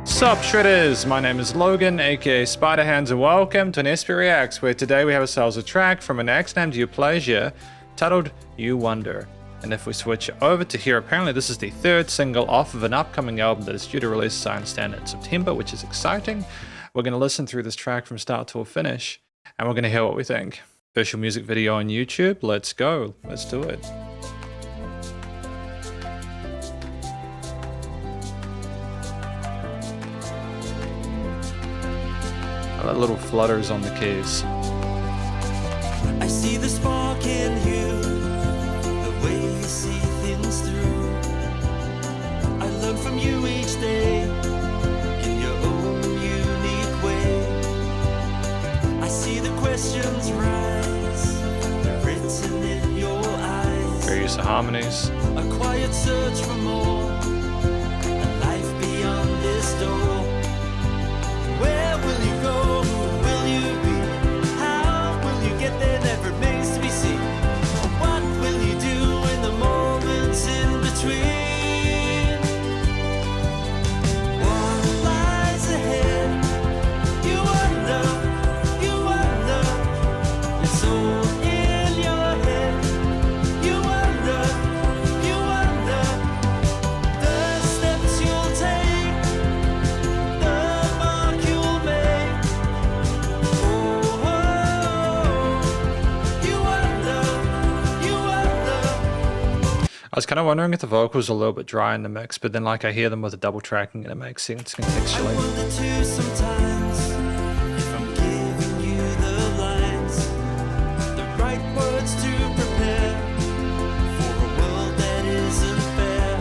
Sup Shredders, my name is Logan, aka Spiderhands, and welcome to an SP Reacts, where today we have ourselves a track from an act named Euplasia titled You Wonder. And if we switch over to here, apparently this is the third single off of an upcoming album that is due to release, as I understand, in September, which is exciting. We're going to listen through this track from start to finish, and we're going to hear what we think. Official music video on YouTube, let's go, let's do it. I like little flutters on the keys. I see the spark in you, the way you see things through. I learn from you each day, in your own unique way. I see the questions rise, they're written in your eyes. Fair use of harmonies. A quiet search for more, a life beyond this door. Where will you go? Who will you be? How will you get there? That remains to be seen. What will you do in the moments in between? What lies ahead? You wonder, it's all in your head. You wonder, the steps you'll take, the mark you'll make. Oh, you wonder. I was kind of wondering if the vocals are a little bit dry in the mix, but then like I hear them with the double tracking and it makes sense I contextually. wonder too sometimes if I'm giving you the lines, the right words to prepare for a world that isn't fair.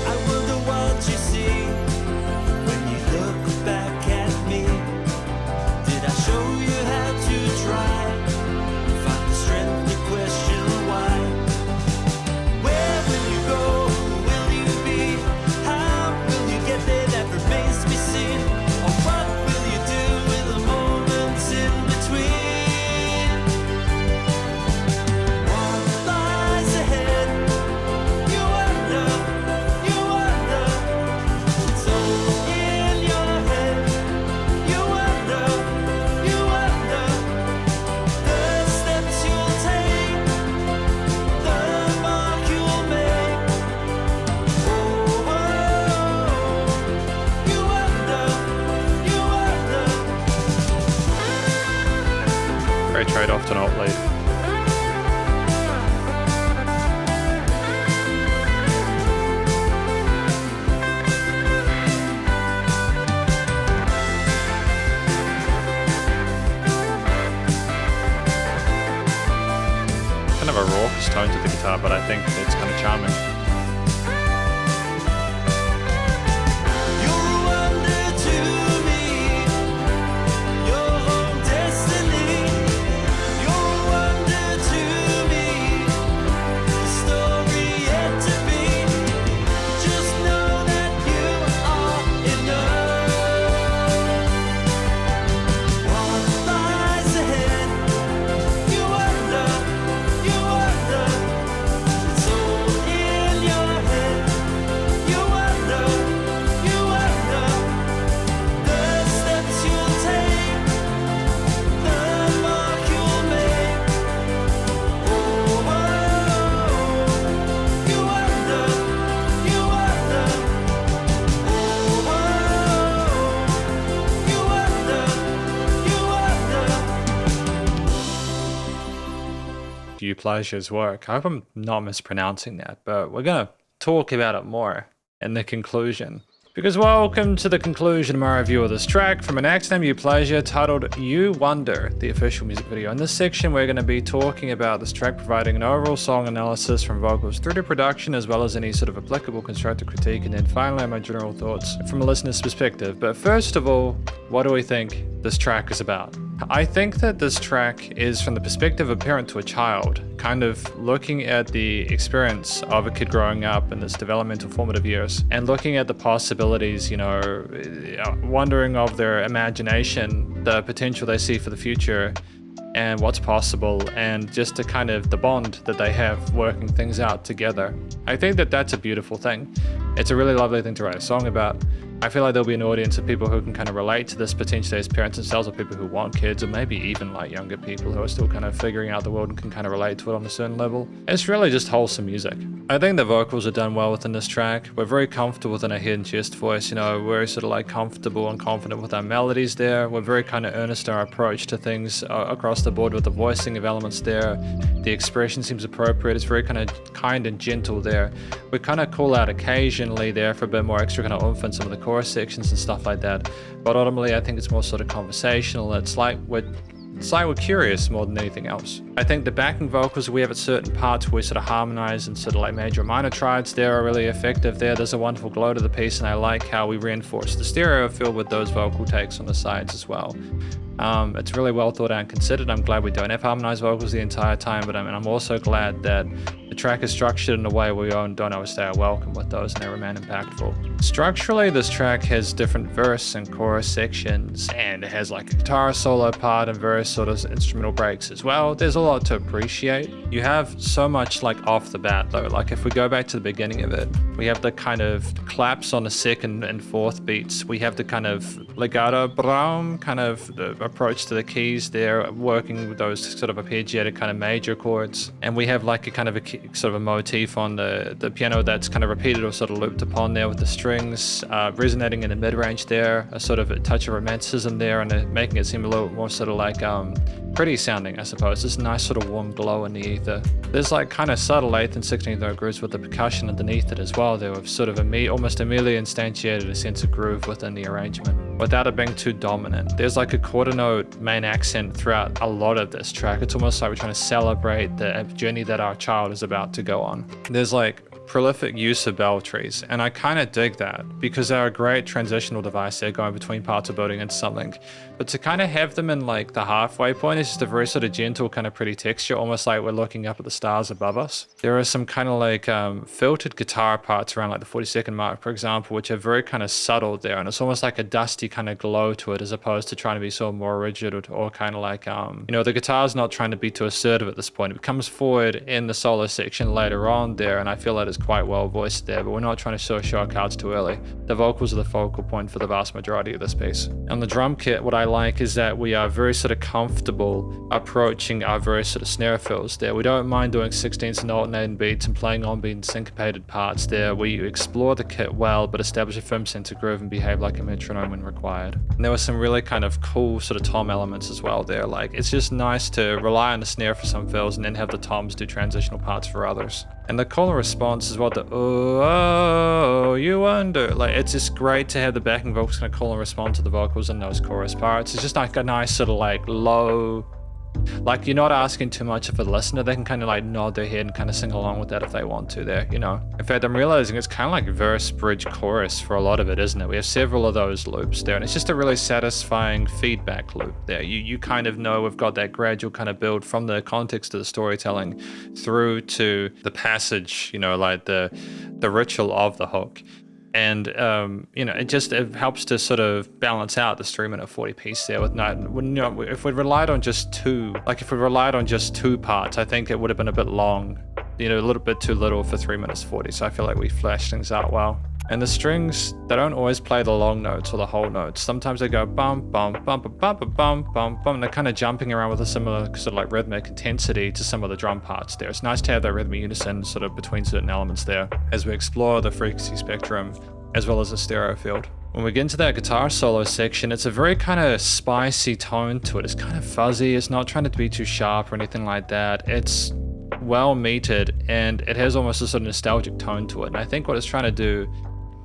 I wonder what you see when you look back at me. Did I show you how to try and find the strength to question why? Where will you go? Who will you be? How will you get there? That remains to be seen. Or what will you do in the moments in between? What lies ahead? You wonder. It's all in your head. You wonder. The steps you'll take, the mark you'll make. Oh, you wonder. Very trade-off to not lead. Kind of a raucous tone to the guitar, but I think it's kind of charming. You're a wonder to me, your own destiny. You're a wonder to me, the story yet to be. Just know that you are enough. What lies ahead? You wonder. It's all in your head. You wonder. The steps you'll take, the mark you'll make. Oh, you wonder. Oh, you wonder. Euplasia's work. I hope I'm not mispronouncing that, but we're gonna talk about it more in the conclusion. Because welcome to the conclusion of my review of this track from an act named Euplasia titled You Wonder, the official music video. In this section, we're going to be talking about this track, providing an overall song analysis from vocals through to production, as well as any sort of applicable constructive critique, and then finally my general thoughts from a listener's perspective. But first of all, what do we think this track is about? I think that this track is from the perspective of a parent to a child, kind of looking at the experience of a kid growing up in this developmental formative years and looking at the possibilities, wondering of their imagination, the potential they see for the future and what's possible, and just the kind of the bond that they have working things out together. I think that that's a beautiful thing. It's a really lovely thing to write a song about. I feel like there'll be an audience of people who can kind of relate to this potentially as parents themselves, or people who want kids, or maybe even like younger people who are still kind of figuring out the world and can kind of relate to it on a certain level. It's really just wholesome music. I think the vocals are done well within this track. We're very comfortable within our head and chest voice, you know, we're sort of like comfortable and confident with our melodies there. We're very kind of earnest in our approach to things across the board with the voicing of elements there. The expression seems appropriate. It's very kind and gentle there. We kind of call out occasionally there for a bit more extra kind of oomph in some of the chorus sections and stuff like that. But ultimately, I think it's more sort of conversational. It's like we're curious more than anything else. I think the backing vocals we have at certain parts where we sort of harmonize and sort of like major and minor triads there are really effective there. There's a wonderful glow to the piece, and I like how we reinforce the stereo field with those vocal takes on the sides as well. It's really well thought out and considered. I'm glad we don't have harmonized vocals the entire time, but I'm also glad that the track is structured in a way where we don't overstay our welcome with those and they remain impactful. Structurally, this track has different verse and chorus sections, and it has like a guitar solo part and various sort of instrumental breaks as well. There's a lot to appreciate. You have so much like off the bat though. Like if we go back to the beginning of it, we have the kind of claps on the second and fourth beats. We have the kind of legato bram kind of approach to the keys there, working with those sort of arpeggiated kind of major chords. And we have like a kind of sort of a motif on the piano that's kind of repeated or sort of looped upon there with the strings resonating in the mid-range there, a sort of a touch of romanticism there, and making it seem a little more sort of like pretty sounding, I suppose. This nice sort of warm glow in the ether. There's like kind of subtle 8th and 16th note grooves with the percussion underneath it as well. There was sort of almost immediately instantiated a sense of groove within the arrangement without it being too dominant. There's like a quarter note main accent throughout a lot of this track. It's almost like we're trying to celebrate the journey that our child is about to go on. There's like prolific use of bell trees, and I kind of dig that because they're a great transitional device. They're going between parts of building into something, but to kind of have them in like the halfway point is just a very sort of gentle kind of pretty texture, almost like we're looking up at the stars above us. There are some kind of like filtered guitar parts around like the 42nd mark, for example, which are very kind of subtle there, and it's almost like a dusty kind of glow to it as opposed to trying to be sort of more rigid or kind of like you know, the guitar's not trying to be too assertive at this point. It comes forward in the solo section later on there, and I feel that it's quite well voiced there, but we're not trying to show our cards too early. The vocals are the focal point for the vast majority of this piece. On the drum kit, what I like is that we are very sort of comfortable approaching our various sort of snare fills there. We don't mind doing 16ths and alternating beats and playing on beat and syncopated parts there. We explore the kit well, but establish a firm sense of groove and behave like a metronome when required. And there were some really kind of cool sort of tom elements as well there. Like it's just nice to rely on the snare for some fills and then have the toms do transitional parts for others. And the call and response is what the oh, you wonder. Like it's just great to have the backing vocals kind of call and respond to the vocals in those chorus parts. It's just like a nice sort of like low, like you're not asking too much of the listener. They can kind of like nod their head and kind of sing along with that if they want to there, you know. In fact, I'm realizing it's kind of like verse, bridge, chorus for a lot of it, isn't it? We have several of those loops there, and it's just a really satisfying feedback loop there. You kind of know we've got that gradual kind of build from the context of the storytelling through to the passage, you know, like the ritual of the hook. And, you know, it helps to sort of balance out the 3-minute 40 piece there with you know, if we relied on just two parts, I think it would have been a bit long, you know, a little bit too little for 3 minutes 40. So I feel like we flashed things out well. And the strings, they don't always play the long notes or the whole notes. Sometimes they go bum, bum, bum, bum, bum, bum, bum, bum, bum. They're kind of jumping around with a similar sort of like rhythmic intensity to some of the drum parts there. It's nice to have that rhythmic unison sort of between certain elements there as we explore the frequency spectrum as well as the stereo field. When we get into that guitar solo section, it's a very kind of spicy tone to it. It's kind of fuzzy. It's not trying to be too sharp or anything like that. It's well metered and it has almost a sort of nostalgic tone to it. And I think what it's trying to do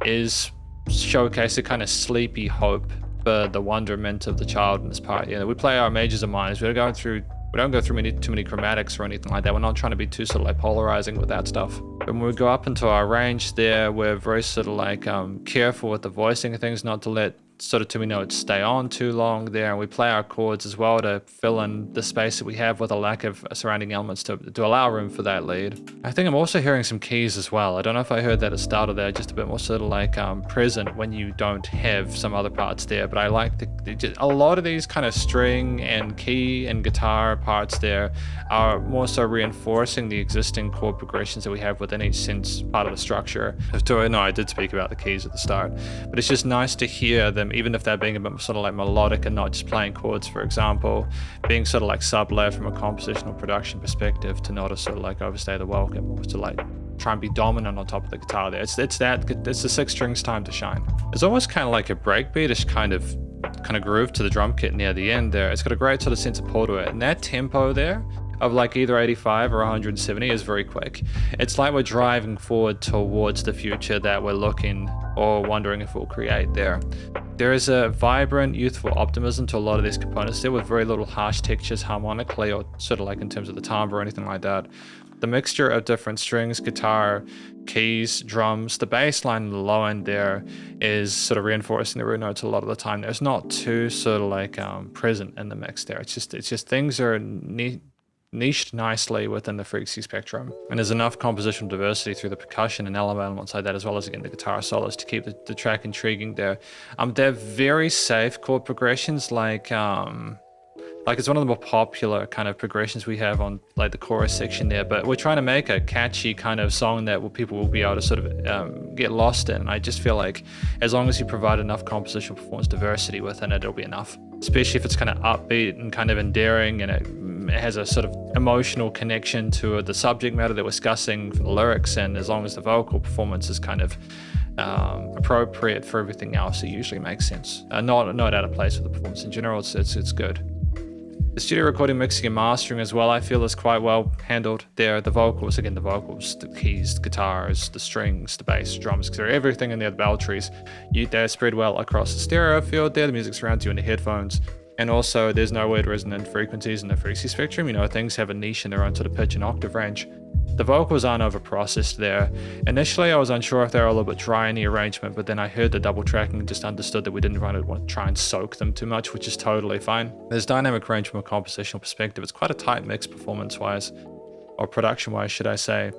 is showcase a kind of sleepy hope for the wonderment of the child in this part. You know, we play our majors and minors. We don't go through too many chromatics or anything like that. We're not trying to be too sort of like polarizing with that stuff. But when we go up into our range there, we're very sort of like careful with the voicing of things, not to let sort of 2 notes stay on too long there, and we play our chords as well to fill in the space that we have with a lack of surrounding elements to allow room for that lead. I think I'm also hearing some keys as well. I don't know if I heard that at the start of there, just a bit more sort of like present when you don't have some other parts there, but I like a lot of these kind of string and key and guitar parts there are more so reinforcing the existing chord progressions that we have within each synth part of the structure. No, I did speak about the keys at the start, but it's just nice to hear them, even if they're being a bit sort of like melodic and not just playing chords, for example, being sort of like sub-layered from a compositional production perspective to not sort of like overstay the welcome or to like try and be dominant on top of the guitar there. It's the 6 strings time to shine. It's almost kind of like a breakbeatish kind of groove to the drum kit near the end there. It's got a great sort of sense of pull to it, and that tempo there of like either 85 or 170 is very quick. It's like we're driving forward towards the future that we're looking or wondering if we'll create there. There is a vibrant, youthful optimism to a lot of these components there with very little harsh textures harmonically or sort of like in terms of the timbre or anything like that. The mixture of different strings, guitar, keys, drums, the bass line and the low end there is sort of reinforcing the root notes a lot of the time. There's not too sort of like present in the mix there. It's just things are niched nicely within the frequency spectrum, and there's enough compositional diversity through the percussion and elements like that, as well as again the guitar solos, to keep the track intriguing there. They're very safe chord progressions, like it's one of the more popular kind of progressions we have on like the chorus section there, but we're trying to make a catchy kind of song that people will be able to sort of get lost in. I just feel like as long as you provide enough compositional performance diversity within it, it'll be enough, especially if it's kind of upbeat and kind of endearing, and it has a sort of emotional connection to the subject matter that we're discussing for the lyrics, and as long as the vocal performance is kind of appropriate for everything else, it usually makes sense. Not out of place with the performance in general. It's good. The studio recording, mixing and mastering as well, I feel is quite well handled there. The vocals, the keys, the guitars, the strings, the bass, drums, everything in there, the batteries, they're spread well across the stereo field there. The music surrounds you in the headphones. And also there's no weird resonant frequencies in the frequency spectrum. Things have a niche in their own sort of pitch and octave range. The vocals aren't over-processed there. Initially, I was unsure if they were a little bit dry in the arrangement, but then I heard the double tracking and just understood that we didn't want to try and soak them too much, which is totally fine. There's dynamic range from a compositional perspective. It's quite a tight mix performance-wise, or production-wise, should I say.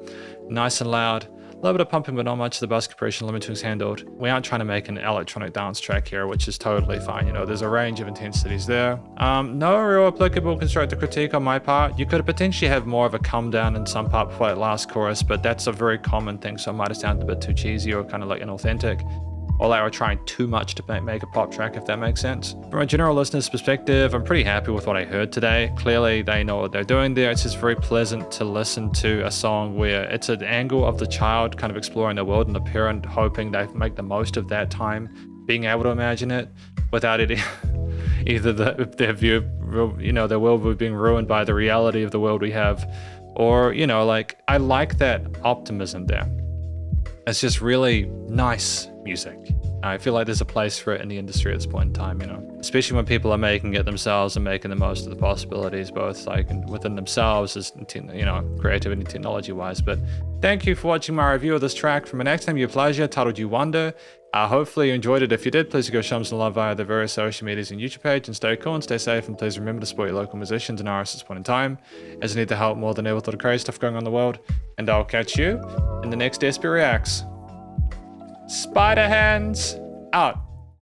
Nice and loud. A little bit of pumping, but not much of the bus compression limiting is handled. We aren't trying to make an electronic dance track here, which is totally fine. There's a range of intensities there. No real applicable constructive critique on my part. You could potentially have more of a come down in some part before that last chorus, but that's a very common thing, so it might have sounded a bit too cheesy or kind of like inauthentic. Or like we're trying too much to make a pop track, if that makes sense. From a general listener's perspective, I'm pretty happy with what I heard today. Clearly, they know what they're doing there. It's just very pleasant to listen to a song where it's an angle of the child kind of exploring the world and the parent hoping they make the most of that time, being able to imagine it without it either their view, their world being ruined by the reality of the world we have, or, I like that optimism there. It's just really nice music. I feel like there's a place for it in the industry at this point in time, especially when people are making it themselves and making the most of the possibilities, both like within themselves as, creativity and technology wise. But thank you for watching my review of this track from an Next Time Euplasia titled You Wonder. Hopefully you enjoyed it. If you did, please go show them some love via the various social medias and YouTube page, and stay cool and stay safe, and please remember to support your local musicians and artists at this point in time, as they need the help more than ever with all the crazy stuff going on in the world. And I'll catch you in the next SP Reacts. Spiderhands out.